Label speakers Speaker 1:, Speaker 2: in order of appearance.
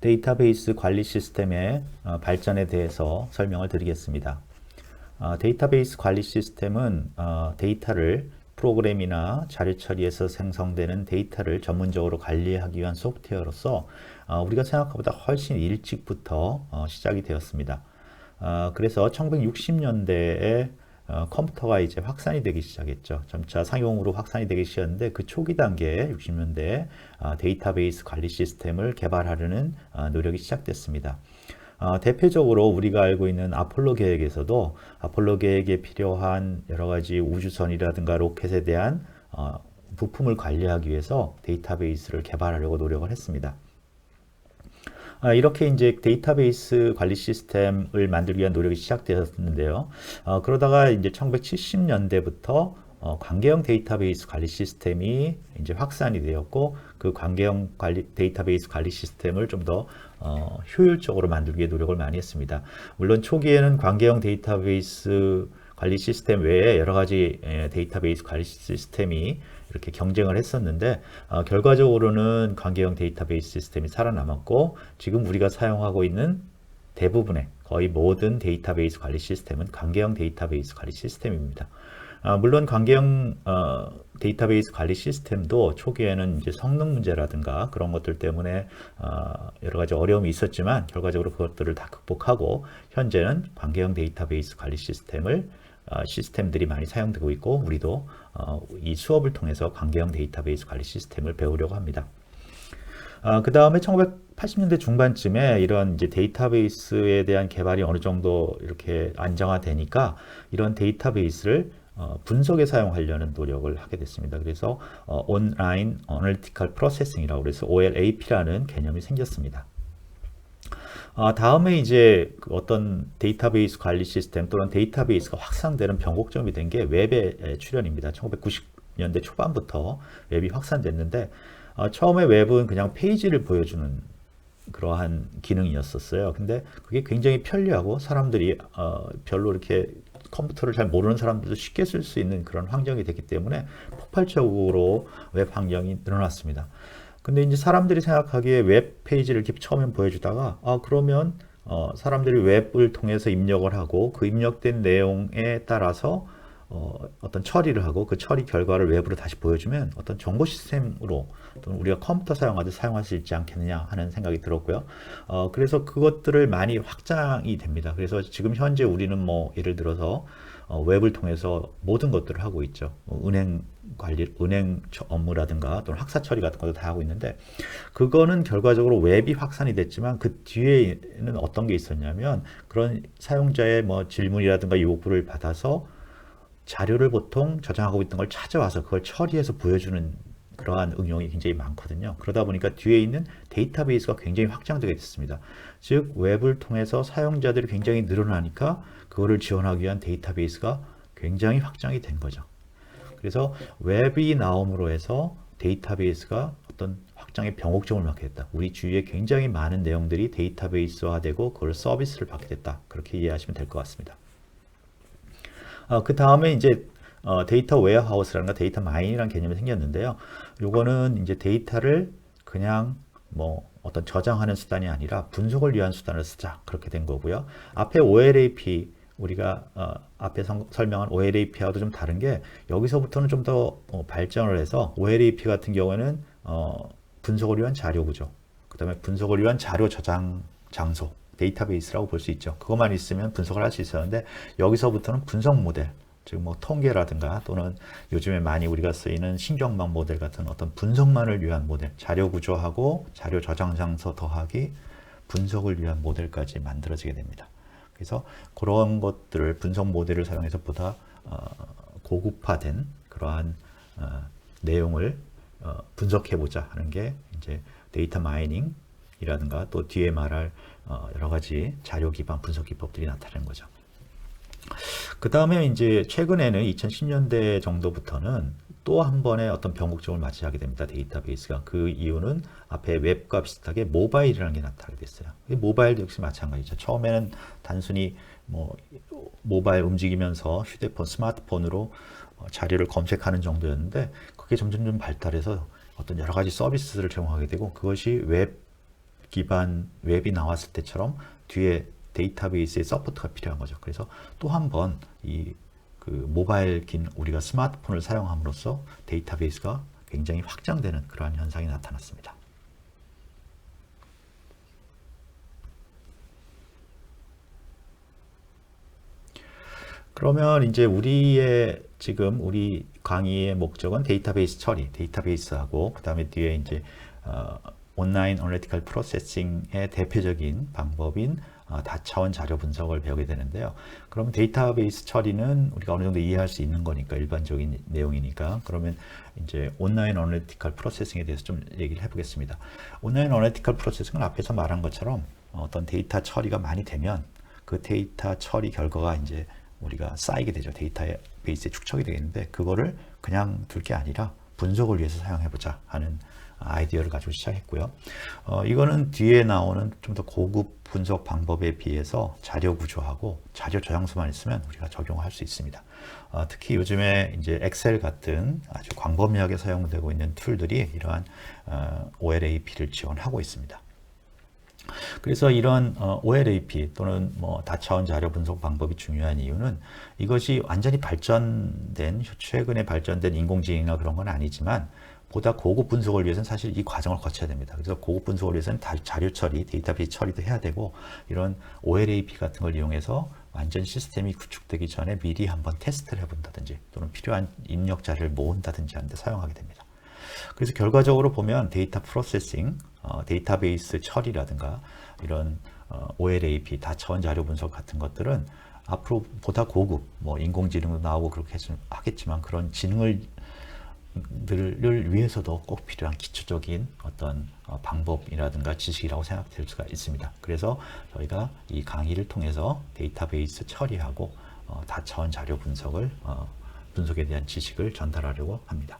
Speaker 1: 데이터베이스 관리 시스템의 발전에 대해서 설명을 드리겠습니다. 데이터베이스 관리 시스템은 데이터를 프로그램이나 자료 처리에서 생성되는 데이터를 전문적으로 관리하기 위한 소프트웨어로서 우리가 생각한 것보다 훨씬 일찍부터 시작이 되었습니다. 그래서 1960년대에 컴퓨터가 이제 확산이 되기 시작했죠. 점차 상용으로 확산이 되기 시작했는데 그 초기 단계에 60년대에 데이터베이스 관리 시스템을 개발하려는 노력이 시작됐습니다. 대표적으로 우리가 알고 있는 아폴로 계획에서도 아폴로 계획에 필요한 여러 가지 우주선이라든가 로켓에 대한 부품을 관리하기 위해서 데이터베이스를 개발하려고 노력을 했습니다. 이렇게 이제 데이터베이스 관리 시스템을 만들기 위한 노력이 시작되었는데요. 그러다가 이제 1970년대부터 관계형 데이터베이스 관리 시스템이 이제 확산이 되었고, 그 관계형 데이터베이스 관리 시스템을 좀 더 효율적으로 만들기 위해 노력을 많이 했습니다. 물론 초기에는 관계형 데이터베이스 관리 시스템 외에 여러 가지 데이터베이스 관리 시스템이 이렇게 경쟁을 했었는데 결과적으로는 관계형 데이터베이스 시스템이 살아남았고, 지금 우리가 사용하고 있는 대부분의 거의 모든 데이터베이스 관리 시스템은 관계형 데이터베이스 관리 시스템입니다. 물론 관계형 데이터베이스 관리 시스템도 초기에는 이제 성능 문제라든가 그런 것들 때문에 여러 가지 어려움이 있었지만 결과적으로 그것들을 다 극복하고 현재는 관계형 데이터베이스 관리 시스템들이 많이 사용되고 있고, 우리도 이 수업을 통해서 관계형 데이터베이스 관리 시스템을 배우려고 합니다. 그 다음에 1980년대 중반쯤에 이런 이제 데이터베이스에 대한 개발이 어느 정도 이렇게 안정화되니까 이런 데이터베이스를 분석에 사용하려는 노력을 하게 됐습니다. 그래서 온라인 어널리티컬 프로세싱이라고 그래서 OLAP라는 개념이 생겼습니다. 다음에 이제 어떤 데이터베이스 관리 시스템 또는 데이터베이스가 확산되는 변곡점이 된 게 웹의 출현입니다. 1990년대 초반부터 웹이 확산됐는데 처음에 웹은 그냥 페이지를 보여주는 그러한 기능이었었어요. 근데 그게 굉장히 편리하고 사람들이 별로 이렇게 컴퓨터를 잘 모르는 사람들도 쉽게 쓸 수 있는 그런 환경이 됐기 때문에 폭발적으로 웹 환경이 늘어났습니다. 근데 이제 사람들이 생각하기에 웹 페이지를 이렇게 처음엔 보여주다가 그러면 사람들이 웹을 통해서 입력을 하고 그 입력된 내용에 따라서 어떤 처리를 하고 그 처리 결과를 웹으로 다시 보여주면 어떤 정보 시스템으로 또는 우리가 컴퓨터 사용하듯 사용할 수 있지 않겠느냐 하는 생각이 들었고요. 그래서 그것들을 많이 확장이 됩니다. 그래서 지금 현재 우리는 뭐 예를 들어서 웹을 통해서 모든 것들을 하고 있죠. 은행 관리, 은행 업무라든가 또는 학사 처리 같은 것도 다 하고 있는데, 그거는 결과적으로 웹이 확산이 됐지만 그 뒤에는 어떤 게 있었냐면 그런 사용자의 뭐 질문이라든가 요구를 받아서 자료를 보통 저장하고 있던 걸 찾아와서 그걸 처리해서 보여주는 그러한 응용이 굉장히 많거든요. 그러다 보니까 뒤에 있는 데이터베이스가 굉장히 확장되게 됐습니다. 즉 웹을 통해서 사용자들이 굉장히 늘어나니까 그거를 지원하기 위한 데이터베이스가 굉장히 확장이 된 거죠. 그래서 웹이 나옴으로 해서 데이터베이스가 어떤 확장의 변곡점을 맞게 됐다. 우리 주위에 굉장히 많은 내용들이 데이터베이스화되고 그걸 서비스를 받게 됐다. 그렇게 이해하시면 될 것 같습니다. 그 다음에 이제 데이터 웨어하우스라는 데이터 마인이라는 개념이 생겼는데요. 요거는 이제 데이터를 그냥 뭐 어떤 저장하는 수단이 아니라 분석을 위한 수단을 쓰자, 그렇게 된 거고요. 앞에 OLAP, 우리가 앞에 설명한 OLAP와도 좀 다른 게 여기서부터는 좀 더 발전을 해서 OLAP 같은 경우에는 분석을 위한 자료 구조, 그 다음에 분석을 위한 자료 저장 장소, 데이터베이스라고 볼 수 있죠. 그것만 있으면 분석을 할 수 있었는데 여기서부터는 분석 모델, 즉 뭐 통계라든가 또는 요즘에 많이 우리가 쓰이는 신경망 모델 같은 어떤 분석만을 위한 모델, 자료 구조하고 자료 저장 장소 더하기 분석을 위한 모델까지 만들어지게 됩니다. 그래서 그런 것들을 분석 모델을 사용해서 보다 고급화된 그러한 내용을 분석해보자 하는 게 이제 데이터 마이닝이라든가 또 뒤에 말할 여러 가지 자료 기반 분석 기법들이 나타나는 거죠. 그 다음에 이제 최근에는 2010년대 정도부터는 또 한 번의 어떤 변곡점을 맞이하게 됩니다. 데이터베이스가. 그 이유는 앞에 웹과 비슷하게 모바일이라는 게 나타나게 됐어요. 모바일도 역시 마찬가지죠. 처음에는 단순히 뭐 모바일 움직이면서 휴대폰, 스마트폰으로 자료를 검색하는 정도였는데 그게 점점 발달해서 어떤 여러 가지 서비스를 제공하게 되고 그것이 웹 기반 웹이 나왔을 때처럼 뒤에 데이터베이스의 서포트가 필요한 거죠. 그래서 또 한 번 이 그 모바일 긴 우리가 스마트폰을 사용함으로써 데이터베이스가 굉장히 확장되는 그러한 현상이 나타났습니다. 그러면 이제 지금 우리 강의의 목적은 데이터베이스 처리, 데이터베이스하고 그다음에 뒤에 이제 온라인 어널리티컬 프로세싱의 대표적인 방법인 다차원 자료 분석을 배우게 되는데요. 그러면 데이터베이스 처리는 우리가 어느 정도 이해할 수 있는 거니까 일반적인 내용이니까 그러면 이제 온라인 어널리티컬 프로세싱에 대해서 좀 얘기를 해보겠습니다. 온라인 어널리티컬 프로세싱은 앞에서 말한 것처럼 어떤 데이터 처리가 많이 되면 그 데이터 처리 결과가 이제 우리가 쌓이게 되죠. 데이터베이스에 축적이 되겠는데 그거를 그냥 둘 게 아니라 분석을 위해서 사용해보자 하는 아이디어를 가지고 시작했고요. 이거는 뒤에 나오는 좀 더 고급 분석 방법에 비해서 자료 구조하고 자료 저장소만 있으면 우리가 적용할 수 있습니다. 특히 요즘에 이제 엑셀 같은 아주 광범위하게 사용되고 있는 툴들이 이러한 OLAP를 지원하고 있습니다. 그래서 이런 OLAP 또는 뭐 다차원 자료 분석 방법이 중요한 이유는 이것이 완전히 최근에 발전된 인공지능이나 그런 건 아니지만 보다 고급 분석을 위해서는 사실 이 과정을 거쳐야 됩니다. 그래서 고급 분석을 위해서는 자료 처리, 데이터베이스 처리도 해야 되고 이런 OLAP 같은 걸 이용해서 완전 시스템이 구축되기 전에 미리 한번 테스트를 해본다든지 또는 필요한 입력 자료를 모은다든지 하는데 사용하게 됩니다. 그래서 결과적으로 보면 데이터 프로세싱, 데이터베이스 처리라든가 이런 OLAP, 다차원 자료 분석 같은 것들은 앞으로 보다 고급, 뭐 인공지능도 나오고 그렇게 하겠지만 그런 지능을 위해서도 꼭 필요한 기초적인 어떤 방법이라든가 지식이라고 생각될 수가 있습니다. 그래서 저희가 이 강의를 통해서 데이터베이스 처리하고 다차원 자료 분석에 대한 지식을 전달하려고 합니다.